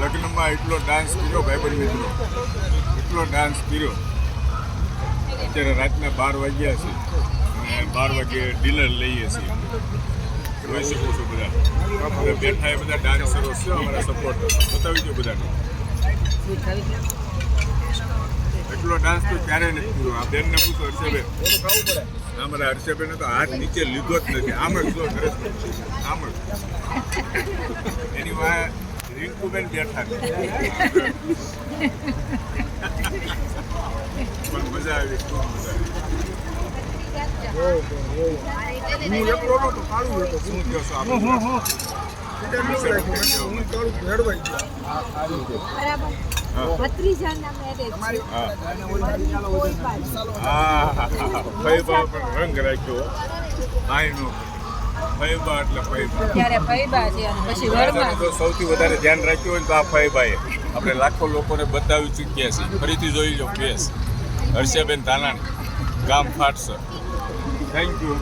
લગ્નમાં એટલો ડાન્સ કર્યો ભાઈબંધ મિત્રો, એટલો ડાન્સ કર્યો. અત્યારે રાતના 12 વાગ્યા છે અને 12 વાગે ડિનર લઈએ છીએ. જોઈ શકો છો બધા બેઠા એ બધા ડાન્સરો છે, અમારા સપોર્ટ બતાવી દો બધાને. એટલો ડાન્સ તો ક્યારેય નથી કર્યો. આ બેનને પૂછો, હર્ષાબેન, અમારા હર્ષાબેને તો હાથ નીચે લીધો જ નથી. આમ જ જો સરસ આમ જ એની વાય રિંકુબેન બેઠા છે. પણ મજા આવી, ખૂબ મજા આવી. શું કહો છો આપણે? ફૈબા પણ રંગ રાખ્યો. ભાઈનો ફૈબા એટલે ફૈબા તો સૌથી વધારે ધ્યાન રાખ્યું હોય તો આ ફૈબાએ. આપણે લાખો લોકોને બતાવી ચૂક્યા છીએ. ફરીથી જોઈ લો ફેસ. હર્ષાબેન ધાનાણી, ગામ ફાટસર. Thank you.